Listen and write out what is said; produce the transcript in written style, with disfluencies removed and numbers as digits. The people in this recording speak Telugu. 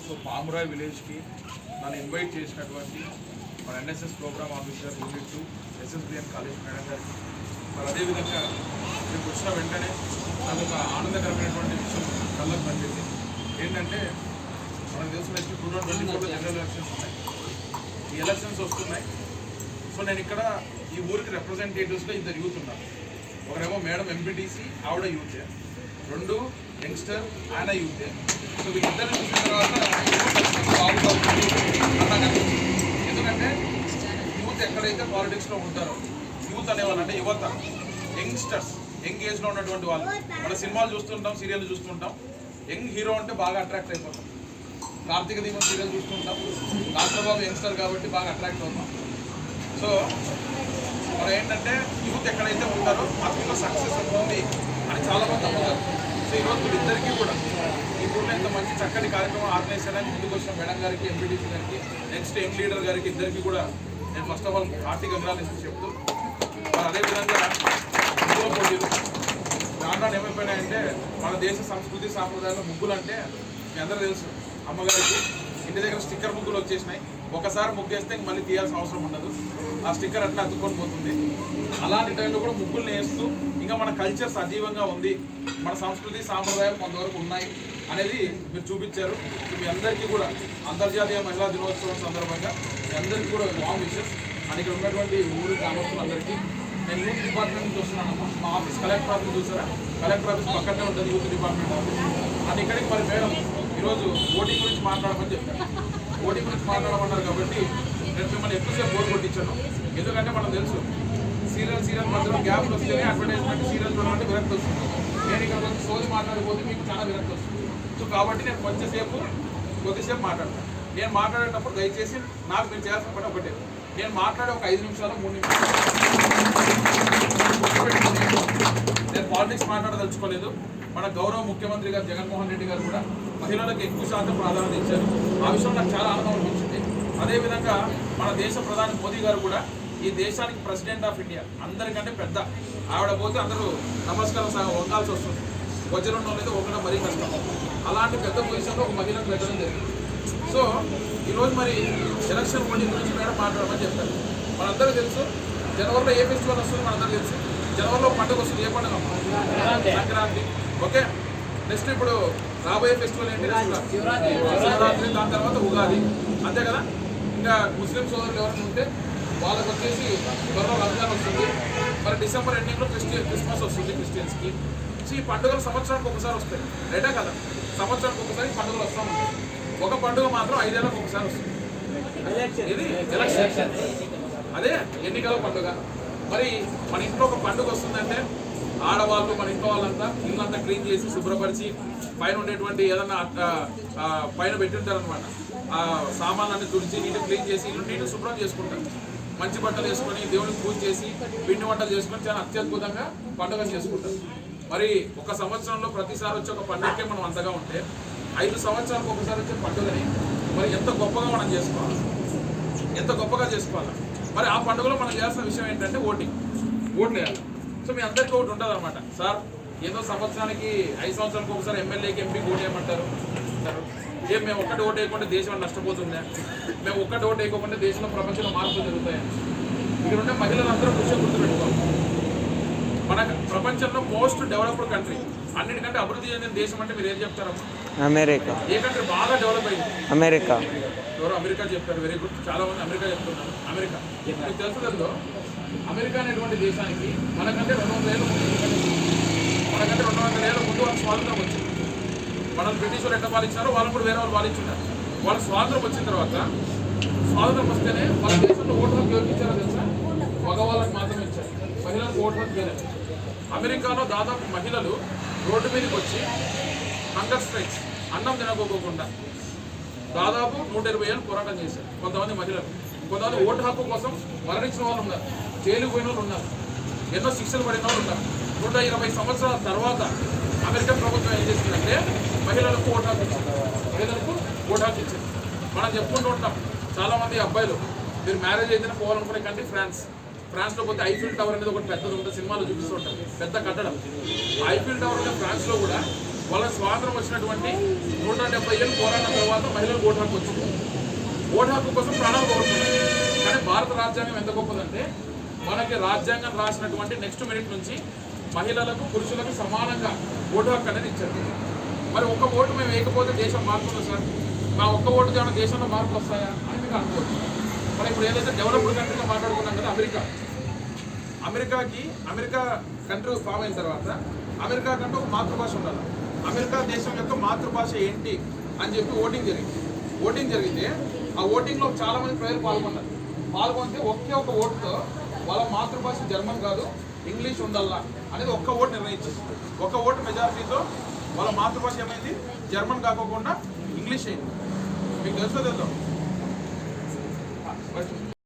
సో పామురాయ్ విలేజ్కి నన్ను ఇన్వైట్ చేసినటువంటి మన NSS program officer unit 2 SSBN college madam గారికి, మరి అదేవిధంగా మీకు వచ్చిన వెంటనే నాకు ఒక ఆనందకరమైనటువంటి విషయం కళ్ళకు పనిచేసి ఏంటంటే మనకు తెలిసిన 2024లో జనరల్ ఎలక్షన్స్ ఉన్నాయి. ఈ ఎలక్షన్స్ వస్తున్నాయి. సో నేను ఇక్కడ ఈ ఊరికి రిప్రజెంటేటివ్స్గా ఇద్దరు యూత్ ఉన్నారు. ఒకరేమో మేడం ఎంపీటీసీ, ఆవిడ యూతే. 2 యంగ్స్టర్, ఆయన యూతే. సో వీళ్ళిద్దరిని చూసిన తర్వాత ఎందుకంటే యూత్ ఎక్కడైతే పాలిటిక్స్లో ఉంటారో, యూత్ అనేవాళ్ళు అంటే యువత, యంగ్స్టర్స్, యంగ్ ఏజ్లో ఉన్నటువంటి వాళ్ళు. మన సినిమాలు చూస్తుంటాం, సీరియల్ చూస్తుంటాం. యంగ్ హీరో అంటే బాగా అట్రాక్ట్ అయిపోతాం. కార్తీక దీపం సీరియల్ చూస్తుంటాం. రాష్ట్రబాబు యంగ్స్టర్ కాబట్టి బాగా అట్రాక్ట్ అవుతాం. సో మరి ఏంటంటే యూత్ ఎక్కడైతే ఉంటారో అక్కడ సక్సెస్ ఉంటుంది అని చాలామంది నమ్ముతారు. సో ఈరోజు వీళ్ళిద్దరికీ కూడా ఈ ఊళ్ళో ఇంత మంచి చక్కటి కార్యక్రమం ఆర్గనైజ్ చేయడానికి ముందుకు వచ్చిన మేడం గారికి, ఎంపీటీసీ గారికి, నెక్స్ట్ యంగ్ లీడర్ గారికి, ఇద్దరికి కూడా నేను first of all hearty congratulations చెప్తూ, మరి అదేవిధంగా ముగ్గుల పోటీలు దాంట్లో ఏమైపోయినాయంటే మన దేశ సంస్కృతి సాంప్రదాయాల్లో ముగ్గులు అంటే మీ అందరూ తెలుసు. అమ్మగారికి ఇంటి దగ్గర స్టిక్కర్ ముగ్గులు వచ్చేసినాయి. ఒకసారి ముగ్గేస్తే మళ్ళీ తీయాల్సిన అవసరం ఉండదు. ఆ స్టిక్కర్ అట్లా అతుక్కొని పోతుంది. అలాంటి టైంలో కూడా ముగ్గులు వేస్తూ ఇంకా మన కల్చర్ సజీవంగా ఉంది, మన సంస్కృతి సాంప్రదాయాలు కొంతవరకు ఉన్నాయి అనేది మీరు చూపించారు. మీ అందరికీ కూడా అంతర్జాతీయ మహిళా దినోత్సవం సందర్భంగా మీ అందరికీ కూడా లాంగ్ విషెస్. అండ్ ఇక్కడ ఉన్నటువంటి ఊరు గ్రామస్తులందరికీ నేను యూత్ డిపార్ట్మెంట్ నుంచి వస్తున్నానమ్మా. మా ఆఫీస్ కలెక్టర్ ఆఫీస్ చూసారా, కలెక్టర్ ఆఫీస్ పక్కనే ఉంటుంది యూత్ డిపార్ట్మెంట్ ఆఫీస్. అండ్ ఇక్కడికి మరి మేడం ఈరోజు ఓటింగ్ గురించి మాట్లాడమని చెప్పారు. ఓటింగ్ గురించి మాట్లాడమన్నారు కాబట్టి నేను మిమ్మల్ని ఎక్కువసేపు బోర్ కొట్టించాను. ఎందుకంటే మనం తెలుసు సీరియల్ మధ్యలో గ్యాప్లు వస్తేనే అడ్వర్టైజ్మెంట్ సీరియల్ చూడాలంటే విరక్తి వస్తుంది. నేను ఇక్కడ కొంచెం సోది మాట్లాడిపోతే మీకు చాలా విరక్తి వస్తుంది. సో కాబట్టి నేను కొద్దిసేపు మాట్లాడతాను. నేను మాట్లాడేటప్పుడు దయచేసి నాకు మీరు చేయాల్సిన పని ఒకటే, నేను మాట్లాడే ఒక 5 నిమిషాలు 3 నిమిషాలు నేను పాలిటిక్స్ మాట్లాడదలుచుకోలేదు. మన గౌరవ ముఖ్యమంత్రి గారు జగన్మోహన్ రెడ్డి గారు కూడా మహిళలకు ఎక్కువ శాతం ప్రాధాన్యత ఇచ్చారు. ఆ విషయం నాకు చాలా ఆనందం అనిపించింది. అదేవిధంగా మన దేశ ప్రధాని మోదీ గారు కూడా ఈ దేశానికి ప్రెసిడెంట్ ఆఫ్ ఇండియా, అందరికంటే పెద్ద ఆవిడ పోతే అందరూ నమస్కారం వంగాల్సి వస్తుంది. వజ్రం అయితే ఒకటి మరీ కష్టం. అలాంటి పెద్ద పొజిషన్లో ఒక మహిళకు పెట్టడం జరిగింది. సో ఈరోజు మరి ఎలక్షన్ ఓటింగ్ గురించి మేడం మాట్లాడమని చెప్పారు. మనందరూ తెలుసు జనవరిలో ఏ ఫెస్టివల్ వస్తుంది, మనందరూ తెలుసు. జనవరిలో పండుగ వస్తుంది. ఏ పండుగ? సంక్రాంతి. ఓకే, నెక్స్ట్ ఇప్పుడు రాబోయే ఫెస్టివల్ ఏంటి? శివరాత్రి. దాని తర్వాత ఉగాది, అంతే కదా. ఇంకా ముస్లిం సోదరులు ఎవరైనా ఉంటే వాళ్ళకి వచ్చేసి త్వరలో రంజాన్ వస్తుంది. మరి డిసెంబర్ ఎండింగ్లో క్రిస్మస్ వస్తుంది క్రిస్టియన్స్కి. సో ఈ పండుగలు సంవత్సరానికి ఒకసారి వస్తాయి, రైటా కదా. సంవత్సరానికి ఒకసారి పండుగలు వస్తూ ఉంటాయి. ఒక పండుగ మాత్రం 5 ఏళ్ళకి ఒకసారి వస్తుంది. ఇది ఎలక్షన్, అదే ఎన్నికల పండుగ. మరి మన ఇంట్లో ఒక పండుగ వస్తుందంటే ఆడవాళ్ళు, మన ఇంట్లో వాళ్ళంతా ఇల్లంతా క్లీన్ చేసి శుభ్రపరిచి పైన ఉండేటువంటి ఏదన్నా పైన పెట్టింటారనమాట. ఆ సామాన్లన్నీ తుడిచి నీట్గా క్లీన్ చేసి ఇల్లు నీట్గా శుభ్రం చేసుకుంటారు. మంచి బట్టలు వేసుకొని దేవుడికి పూజ చేసి పిండి వంటలు చేసుకొని చాలా అత్యద్భుతంగా పండుగ చేసుకుంటారు. మరి ఒక సంవత్సరంలో ప్రతిసారి వచ్చే ఒక పండుగకే మనం అంతగా ఉంటే 5 సంవత్సరాలకు ఒకసారి వచ్చే పండుగని మరి ఎంత గొప్పగా మనం చేసుకోవాలి, ఎంత గొప్పగా చేసుకోవాలి. మరి ఆ పండుగలో మనం చేయాల్సిన విషయం ఏంటంటే ఓట్లు వేయాలి. సో మీ అందరికీ ఒకటి ఉంటుంది అనమాట. సార్ ఏదో సంవత్సరానికి 5 సంవత్సరాలకు ఒకసారి ఎమ్మెల్యేకి ఎంపీకి ఓటు వేయమంటారు. ఏం మేము ఒక్కటి ఓటు వేయకుండా దేశం నష్టపోతుందా? మేము ఒక్కటి ఓటు వేయకుండా దేశంలో ప్రపంచంలో మార్పులు జరుగుతాయని ఇక్కడ ఉండే మహిళలందరూ విషయం గుర్తుపెట్టుకోవాలి. మన ప్రపంచంలో మోస్ట్ డెవలప్డ్ కంట్రీ, అన్నిటికంటే అభివృద్ధి చెందిన దేశం అంటే మీరు ఏం చెప్తారమ్మా? అమెరికా. ఏ కంట్రీ బాగా డెవలప్ అయింది? అమెరికా. ఎవరు? అమెరికా చెప్పారు. Very good. చాలా మంది అమెరికా చెప్తున్నారు. అమెరికా మీకు తెలుసుదో, అమెరికా అనేటువంటి దేశానికి మనకంటే 200 ఏళ్ళ ముందు వాళ్ళకి స్వాతంత్రం వచ్చింది. మనల్ని బ్రిటిష్ వాళ్ళు ఎట్లా పాలించారో వాళ్ళని కూడా వేరే వాళ్ళు పాలించున్నారు. వాళ్ళ స్వాతంత్రం వచ్చిన తర్వాత స్వాతంత్రం వస్తేనే వాళ్ళ దేశంలో ఓటు హక్కు ఎవరికి ఇచ్చారో తెలుసా? మగవాళ్ళకి మాత్రమే ఇచ్చారు, మహిళలకు ఓటు హక్కు లేదు. అమెరికాలో దాదాపు మహిళలు రోడ్డు మీదకి వచ్చి హంగర్ స్ట్రైక్స్, అన్నం తినకోకుండా దాదాపు 120 ఏళ్ళు పోరాటం చేశారు. కొంతమంది మహిళలు, కొంతమంది ఓటు హక్కు కోసం మరణించిన వాళ్ళు ఉన్నారు, జైలు పోయిన వాళ్ళు ఉన్నారు, ఎన్నో శిక్షలు పడిన వాళ్ళు ఉన్నారు. 120 సంవత్సరాల తర్వాత అమెరికా ప్రభుత్వం ఏం చేసిందంటే మహిళలకు ఓటు హక్కు ఇచ్చింది. మహిళలకు ఓటు హక్కు ఇచ్చింది. మనం చెప్పుకుంటూ ఉంటాం చాలామంది అబ్బాయిలు, మీరు మ్యారేజ్ అయితేనే పోవాలనుకునే కంటే ఫ్రాన్స్లో పోతే ఐఫిల్ టవర్ అనేది ఒకటి పెద్దది ఉంటుంది, సినిమాలో చూపిస్తూ ఉంటారు, పెద్ద కట్టడం. ఐఫిల్ టవర్ ఫ్రాన్స్లో కూడా వాళ్ళ స్వాతంత్రం వచ్చినటువంటి 170 ఏళ్ళు పోరాడిన తర్వాత మహిళలు ఓటు హక్కు వచ్చింది. ఓటు హక్కు కోసం ప్రాణాలు కోరుతున్నారు. కానీ భారత రాజ్యాంగం ఎంత గొప్పదంటే మనకి రాజ్యాంగం రాసినటువంటి నెక్స్ట్ మినిట్ నుంచి మహిళలకు పురుషులకు సమానంగా ఓటు హక్కు అనేది ఇచ్చారు. మరి ఒక్క ఓటు మేము వేయకపోతే దేశం మారుతుందా సార్? మా ఒక్క ఓటు ఏమైనా దేశంలో మార్పులు వస్తాయా అని మీకు అనుకోవచ్చు. మరి ఇప్పుడు ఏదైతే డెవలప్డ్ కంట్రీగా మాట్లాడుకున్నాం కదా, అమెరికా కంట్రీ ఫామ్ అయిన తర్వాత అమెరికా కంటే ఒక మాతృభాష ఉండాలి. అమెరికా దేశం యొక్క మాతృభాష ఏంటి అని చెప్పి ఓటింగ్ జరిగితే ఆ ఓటింగ్లో చాలా మంది ప్రజలు పాల్గొంటే ఒకే ఒక ఓటుతో వాళ్ళ మాతృభాష జర్మన్ కాదు ఇంగ్లీష్ ఉండాలా అనేది ఒక్క ఓటు నిర్ణయించింది. ఒక ఓటు మెజారిటీతో వాళ్ళ మాతృభాష ఏమైంది, జర్మన్ కాకోకుండా ఇంగ్లీష్ అయింది. మీకు తెలుసో తెలుసు.